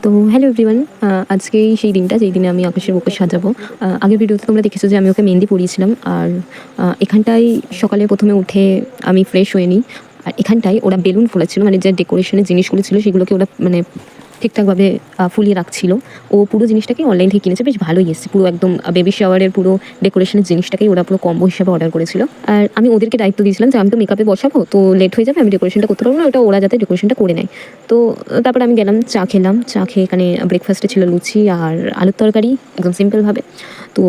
তো hello everyone, আজকেই সেই দিনটা যেই দিনে আমি আকাশের বুকে সাজাবো। আগের ভিডিওতে তোমরা দেখেছো যে আমি ওকে মেহেন্দি পরিয়েছিলাম। আর এখানটায় সকালে প্রথমে উঠে আমি ফ্রেশ হয়ে নিই। আর এখানটায় ওরা বেলুন ফোলাচ্ছিল, মানে যে ডেকোরেশনের জিনিসগুলো ছিল সেগুলোকে ওরা মানে ঠিকঠাকভাবে ফুলিয়ে রাখছিল। ও পুরো জিনিসটাকে অনলাইন থেকে কিনেছে, বেশ ভালোই এসেছে। পুরো একদম বেবি শাওয়ারের পুরো ডেকোরেশনের জিনিসটাকেই ওরা পুরো কম্বো হিসাবে অর্ডার করেছিল। আর আমি ওদেরকে দায়িত্ব দিয়েছিলাম যে আমি তো মেকআপে বসাবো, তো লেট হয়ে যাবে, আমি ডেকোরেশনটা করতে পারবো না, ওটা ওরা যাতে ডেকোরেশনটা করে নেয়। তো তারপর আমি গেলাম, চা খেলাম। চা খেয়ে এখানে ব্রেকফাস্টে ছিল লুচি আর আলুর তরকারি, একদম সিম্পলভাবে। তো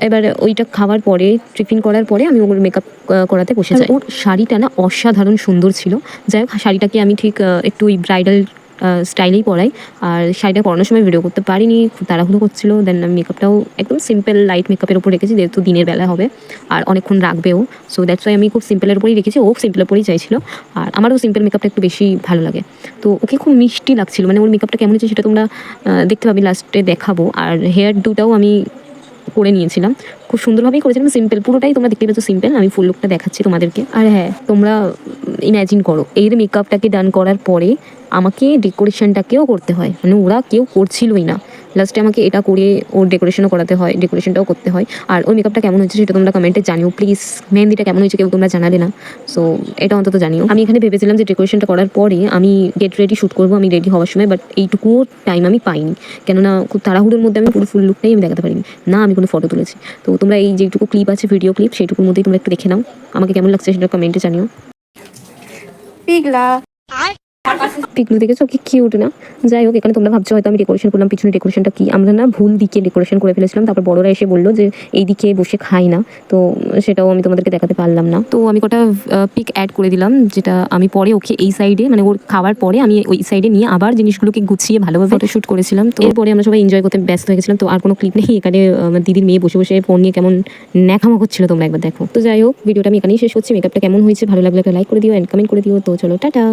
এবার ওইটা খাওয়ার পরে, টিফিন করার পরে আমি ওর মেকআপ করাতে বসে যাই। ওর শাড়িটা না অসাধারণ সুন্দর ছিল। যাই হোক, শাড়িটাকে আমি ঠিক একটু ওই ব্রাইডাল স্টাইলেই পরাই। আর শাড়িটা পরানোর সময় ভিডিও করতে পারিনি, খুব তাড়াহুড়ো করছিল। দেন আমি মেকআপটাও একদম সিম্পল লাইট মেকআপের ওপর রেখেছি, যেহেতু দিনের বেলা হবে আর অনেকক্ষণ রাখবেও। সো দ্যাটস ওয়াই আমি খুব সিম্পলের উপরেই রেখেছি। ও সিম্পলের উপরেই চাইছিল, আর আমারও সিম্পল মেকআপটা একটু বেশি ভালো লাগে। তো ওকে খুব মিষ্টি লাগছিল, মানে ওর মেকআপটা কেমন হচ্ছে সেটা তোমরা দেখতে পাবে, লাস্টে দেখাবো। আর হেয়ার ডুটাও আমি করে নিয়েছিলাম, খুব সুন্দরভাবেই করেছিলাম। সিম্পল পুরোটাই তোমরা দেখতে পাচ্ছ সিম্পল। আমি ফুল লুকটা দেখাচ্ছি তোমাদেরকে। আর হ্যাঁ, তোমরা ইমাজিন করো এর মেকআপটাকে ডান করার পরে আমাকে ডেকোরেশনটাকেও করতে হয়, মানে ওরা কেউ করছিলই না। লাস্টে আমাকে এটা করে ওর ডেকোরেশনও করাতে হয়, ডেকোরেশনটাও করতে হয়। আর ওর মেকআপটা কেমন হয়েছে সেটা তোমরা কমেন্টে জানিও প্লিজ। মেহেন্দিটা কেমন হয়েছে কেউ তোমরা জানালে না, সো এটা অন্তত জানিও। আমি এখানে ভেবেছিলাম যে ডেকোরেশনটা করার পরে আমি গেট রেডি শ্যুট করবো, আমি রেডি হওয়ার সময়, বাট এইটুকুও টাইম আমি পাইনি। কেননা খুব তাড়াহুড়োর মধ্যে আমি পুরো ফুল লুকটাই আমি দেখাতে পারিনি না, আমি কোনো ফটো তুলেছি। তো তোমরা এই যেটুকু ক্লিপ আছে, ভিডিও ক্লিপ, সেইটুকুর মধ্যেই তোমরা একটু দেখে নাও, আমাকে কেমন লাগছে সেটা কমেন্টে জানিও। পিগলা পিকলু দেখেছো কি কিউট না? যাই হোক, এখানে তোমরা ভাবছো হয়তো আমি ডেকোরেশন করলাম, পিছনে ডেকোরেশনটা কি? আমরা না ভুল দিকে ডেকোরেশন করে ফেলেছিলাম। তারপর বড়রা এসে বললো যে এই দিকে বসে খাই না, তো সেটাও আমি তোমাদেরকে দেখাতে পারলাম না। তো আমি কটা পিক অ্যাড করে দিলাম, যেটা আমি পরে ওকে এই সাইডে, মানে ওর খাওয়ার পরে আমি ওই সাইডে নিয়ে আবার জিনিসগুলোকে গুছিয়ে ভালোভাবে ফটো শ্যুট করেছিলাম। তো এরপরে আমরা সবাই এনজয় করতে ব্যস্ত হয়ে গেছিলাম। তো আর কোনো ক্লিপ নেই এখানে। আমার দিদির মেয়ে বসে বসে ফোন নিয়ে কেমন ন্যাকামো করছিল, তোমরা একবার দেখো। তো যাই হোক, ভিডিওটা আমি এখানেই শেষ করছি। মেকআপটা কেমন হয়েছে ভালো লাগলে একটা লাইক করে দিও, এন্ড কমেন্ট করে দিও। তো চলো, টাটা।